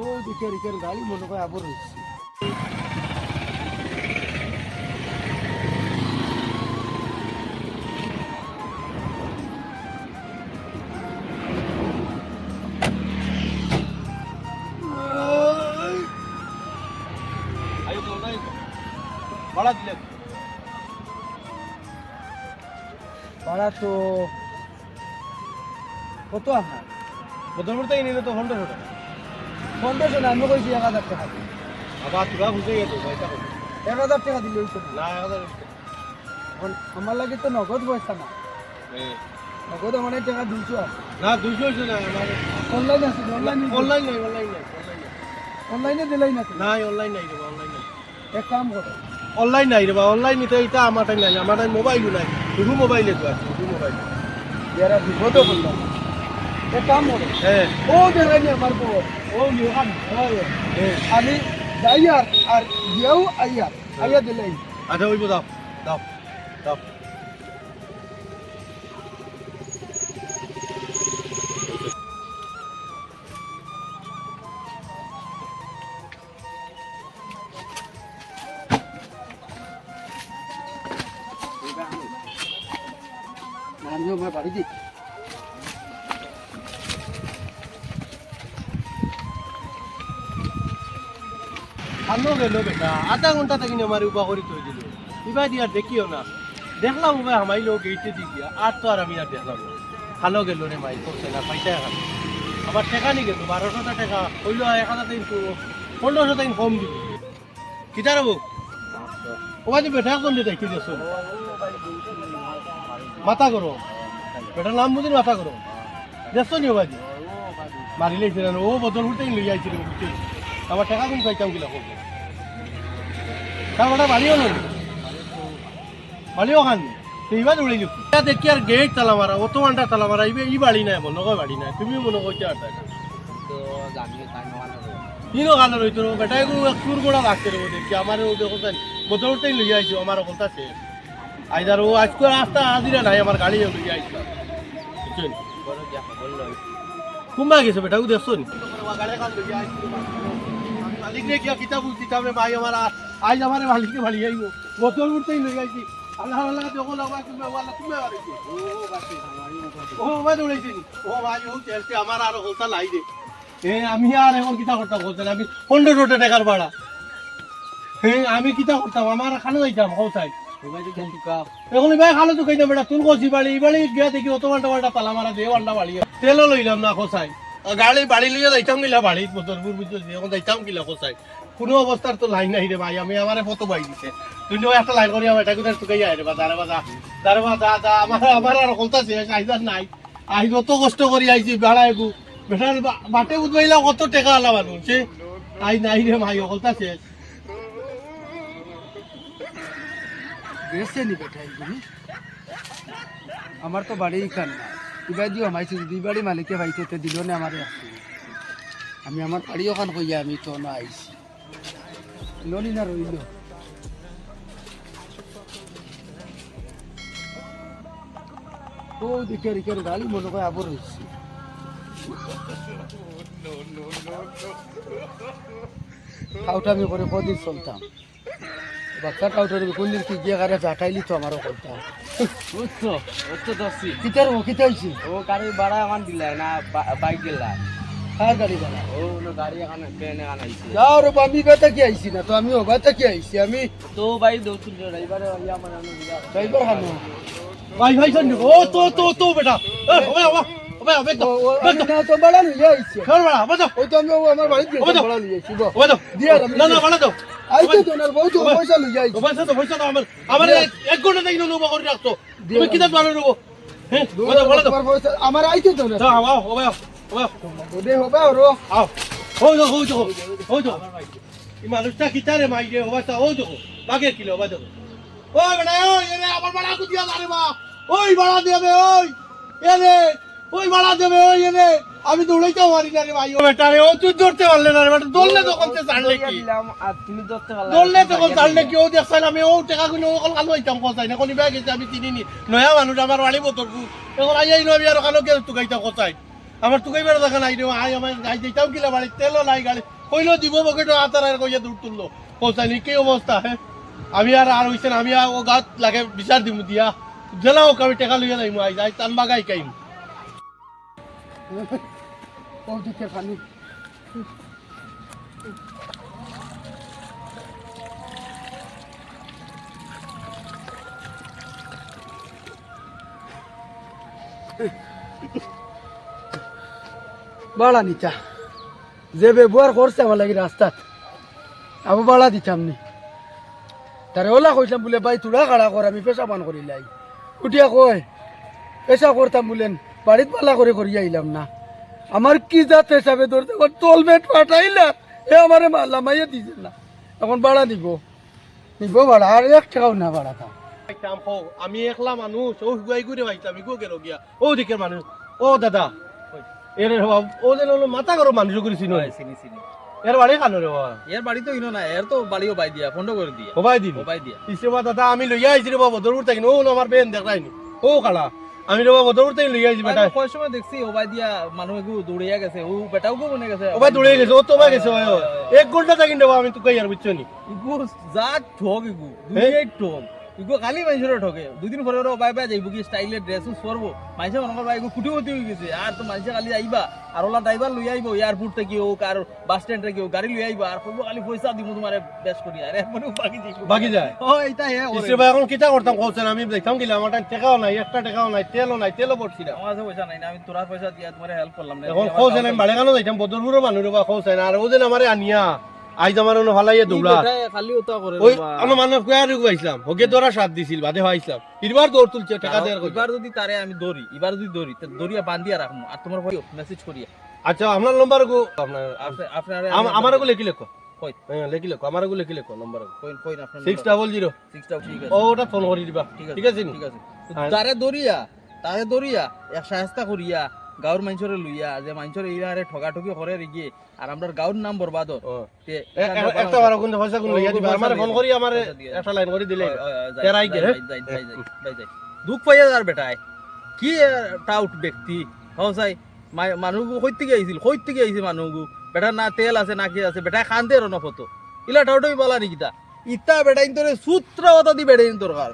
ও দেখে রিকের গাড়ি মনে করে আবার হচ্ছে। ভাড়া দিলেন ভাড়া তো কত আপনার? বদলপুর থেকে নিলে তো 1500 টাকা। 1500 না, আমি কইছি 1000 টাকা। আবার তোরা বুঝে গেছো পয়সা কত? 1000 টাকা দিলে হইতো না। না 1000 এখন আমার লাগে তো নগদ পয়সা না, নগদ আমার টাকা 200 আছে। না 200 হইছে না আমার অনলাইন আছে, অনলাইন অনলাইন নাই অনলাইন নাই অনলাইনে দিলাই না তুমি? নাই অনলাইন নাই রে অনলাইন নাই এক কাম করো, অনলাইন নাই রে অনলাইন নিতে এটা আমার টাইম নাই আমার টাইম মোবাইলও নাই শুধু মোবাইলে তো আছে শুধু মোবাইল যারা বিপদ করলাম, এক কাম করো, হ্যাঁ ও দেখাই আমার বউ, ও নিহান আমি যাই আর গিয়েও আইয়া দিলাই। আচ্ছা ওই দাও দাও দাও আমিও আমার বাড়ি দিই। আনো গেল বেটা আধা ঘন্টা থাকি না আমার উপা করে তৈরি দিল এবার দিয়ে আর দেখিও না দেখলাম ভাই হামাইলো গেইটে দি দিয়া আর তো আর আমি আর দেখলাম না খানো গেল রে মাই করছে না পয়সা খান আমার টাকা নি গেল 1200 টাকা হইলো 1000 টাকা তো 1500 টাকা কম দিব কিটা রব ওবাদি বেটা কোন দিতে কি দেছো মাথা করো বেটার নাম বুঝি মাথা করো দেছো নি ওবাদি মারিলে ছিল ও বদল উঠতে লই আইছিল বুঝছি আমার টাকা কোন পাইতাম কিলা করব তার ওটা বাড়িও নয় বাড়িও খান এইবার উড়ে গেছি দেখি আর গেট তালা মারা অত ঘন্টা তালা মারা ই বাড়ি নাই মনে হয় বাড়ি নাই তুমি মনে করছো আর কিনো খানো রইতো বেটাই চুর গোড়া লাগছে রে দেখি আমার দেখো বদল উঠতেই লই আইছো আমার কথা শেষ আইদার ও আজকে রাস্তা আজিরা নাই আমার গাড়ি লই আইছিলাম বুঝছেন কুম্বা গেছে বেটা ও দেখছো নি মালিক রে কিয়া কিতাব কিতাবে ভাই আমার আজ আমার মালিককে ভালি আইবো বদল উঠতেই লই আইছি আল্লাহ আল্লাহ দেখো লাগা তুমি ওয়ালা তুমি আইছি ও ভাই দৌড়াইছি ও ভাই ও চলতে আমার আর হোতা লাই দে আমি আর এখন কিতা করতাম বলতেন আমি 1500 টাকার ভাড়া আমি কিতা করতাম আমার খানো যাইতাম হোসাই এখন ভাই খালো তো খাইতাম বেটা তুই কষি বাড়ি বাড়ি গিয়া দেখি অত ঘন্টা তালা মারা দিয়ে ঘন্টা বাড়ি তেলও লইলাম না খোসাই গাড়ি বাড়ি লইয়া যাইতাম গিলা বাড়ি বদরপুর ভিতর এখন যাইতাম গিলা খোসাই কোনো অবস্থার তো লাইন নাই রে ভাই আমি আমারে ফটো পাই দিছে তুই একটা লাইন করি আমার এটা কোথায় টুকাই আয় রে বা দাঁড়া দা আমার আর কলতা শেষ আইদার নাই আই কত কষ্ট করি আইছি বেড়াইবু বেটার বাটে উঠবাইলা কত টাকা আলা মানুষ সে আই নাই রে ভাই কলতা শেষ গেছে নি বেটা এইগুলি? আমার তো বাড়ি খান না, এবার দিও আমাইছে দুই বাড়ি মালিকে পাইছে তো দিল না আমারে আসছে। আমি আমার বাড়ি ওখান কইয়া আমি তো না আইছি, লনি না রইল। ও দেখে রিকের গাড়ি মনে করে আবার হচ্ছে। টাউটামি করে কদিন চলতাম, বাচ্চা টাউটার কোন দিন কি গিয়ে গাড়ি চাটাইলি তো আমারও করতাম। বুঝছো বুঝছো দোষী কিতার ও কিতা হইছে? ও গাড়ি ভাড়া এখন দিলা না বাইক দিলা কার গাড়ি বালা? ও গাড়ি এখন ট্রেনে আনাইছে যাও রে আমি বেটা কি আইছি না তো, আমি ওবাতা কি আইছি, আমি তো ভাই দৌড়ছিল ড্রাইভারে আমার আমি দিলা ড্রাইভার খানো। ভাই ভাই শোন ও তো বেটা ওবে তো আমি না তো বাড়া লইয়া আইছি, খর বাড়া বাজো ওই তো আমি আমার বাড়ি দিয়ে বাড়া লইয়া আইছি। ওবে তো দিয়া না না বাড়া দাও আইতে তো না বহুত পয়সা লইয়া আইছি। পয়সা তো আমার এক ঘন্টা থেকে নেবো করে রাখতো তুমি কিতা বাড়া নেবো হ্যাঁ বাড়া দাও পয়সা আমার আইতে তো না। আও ওবে ওদে হবে ওরো আও ও তো এই মানুষটা কিতা রে মাই রে ওবা ও তো বাগে কিলো বাজো ও বেটা ওই এনে আমার বাড়া কো দিয়া আরে মা ওই বাড়া দেবে ওই এনে ওই বাড়া দেবে ওই এনে আমি দৌড়াইতে পারি না রে ভাই ও বেটা রে ও তুই ধরতে পারলে না রে বেটা দৌড়লে তো করতে জানলে কি দিলাম আর তুমি ধরতে পারলা দৌড়লে তো কোন জানলে কি ও দেখছাই আমি ও টাকা গুলো ওকল কালো হইতাম কোথায় না কোনি ব্যাগ গেছে আমি চিনিনি নয়া মানুষ আমার বাড়ি বতরপুর এখন আইয়াই নবি আর কালো কে তুকাইতা কোথায় আমার তুকাই বেড়া দেখা নাই রে আই আমার গাই দিতাম কিলা বাড়ি তেলও নাই গাড়ি কইলো দিব পকেটে আতার আর কইয়া দূর তুললো পৌঁছানি কি অবস্থা হ্যাঁ আমি আর হইছেন আমি ও গাত লাগে বিচার দিমু দিয়া জেলা ও আমি টাকা লইয়া যাইমু আই যাই তান বাগাই কাইম ও দিকে পানি বাড়া নিতা যে ব্যবহার করছে আমার লাগে রাস্তাত আমি বাড়া দিতাম নি তারে ওলা কইলাম বলে ভাই তুলা কাড়া কর আমি পেশা পান করি লাই উঠিয়া কয় পেশা করতাম বলেন বাড়িত পালা করে করিয়া আইলাম না আমার কি জাত হিসাবে ধরতে টলমেট পাঠাইলা এ আমারে লামাইয়া দিছে না এখন বাড়া নিব বাড়া আর 1 টাকাও না বাড়া তা আমি একলা মানুষ ও গুয়াই ঘুরে ভাইতাম আমি গো গেল গিয়া ও দিকের মানুষ ও দাদা এর ও যেন মাথা গরম মানুষ করেছি নয় চিনি চিনি এর বাড়ি কানো রে বাবা এর বাড়ি তো ইনো না এর তো বাড়িও বাই দিয়া ফোন করে দিয়া ও ভাই দিন ও বাই দিয়া ইসেবা দাদা আমি লইয়া আইছি রে বাবা দরুর তাকিন ও আমার বেন দেখাইনি ও কালা আমি রে বাবা দরুর তাকিন লইয়া আইছি বেটা কয় সময় দেখছি ও বাই দিয়া মানুষ গু দৌড়িয়া গেছে ও বেটাও গু মনে গেছে ও ভাই দৌড়ে গেছে ও তো ভাই গেছে ভাই 1 ঘন্টা তাকিন রে বাবা আমি তো কই আর বুঝছো নি ইগু যা ঠক ইগু দুনিয়ায় ঠক ইগু খালি মানুষের ঠকে দুদিন পরে ওরা বাই বাই যাইব কি স্টাইলের ড্রেস পরবো মানুষে মনে ভাই ইগু ফুটি ফুটি হয়ে গেছে আর তো মানুষে খালি আইবা আর ওলা ড্রাইভার লই আইব এয়ারপোর্ট থেকে হোক আর বাস স্ট্যান্ড থেকে হোক গাড়ি লই আইবা আর কইবো খালি পয়সা দিব তোমারে বেশ করি আর মানে বাকি যাইব বাকি যায় ও এইটা হে ইসে ভাই এখন কিটা করতাম কোছেন আমি দেখতাম গিলা আমার টাকাও নাই 1 টাকাও নাই তেলও পড়ছি না আমার কাছে পয়সা নাই না আমি তোরা পয়সা দিয়া তোমারে হেল্প করলাম না এখন কোছেন আমি বাড়ি কানো যাইতাম বদরপুরের মানুষ রে বাবা কোছেন আর ওদিন আমারে আনিয়া আইজ আমার ওনো ফালাইয়া দৌড়া খালি ওটা করে ওই আমার মানুষ কয়া রুগ আইছিলাম ওকে দরা সাথ দিছিল বাদে হইছিলাম এবার দৌড় তুলছে টাকা দেওয়ার কথা এবার যদি তারে আমি দৌড়ি এবার যদি দৌড়ি তা দৌড়িয়া বান্ধিয়া রাখমু আর তোমার ভাই মেসেজ করিয়া আচ্ছা আপনার নম্বর গো আপনার আপনার আমার গো লিখি লেখো কই হ্যাঁ লিখি লেখো আমার গো লিখি লেখো নম্বর কই কই আপনার 600 6টা ঠিক আছে ওটা ফোন করি দিবা ঠিক আছে নি ঠিক আছে তারে দৌড়িয়া এক সাহায্য করিয়া গাঁর মানুষরে লইয়া যে মানুষরে ইরারে ঠগাঠকি করে রিগে আর আমরার গাঁর নাম বরবাদ তে একটা বার কোন পয়সা কোন লইয়া দিবা আমারে ফোন করি আমারে একটা লাইন করে দিলে তেরাই গে দুঃখ পাইয়া আর বেটায় কি টাউট ব্যক্তি হসাই মানুষগু কই থেকে আইছিল মানুষগু বেটা না তেল আছে না কি আছে বেটা খানতে রন ফটো ইলা টাউটই বলা নিকিতা ইতা বেটা ইন্তরে সূত্র কথা দি বেটা ইন দরকার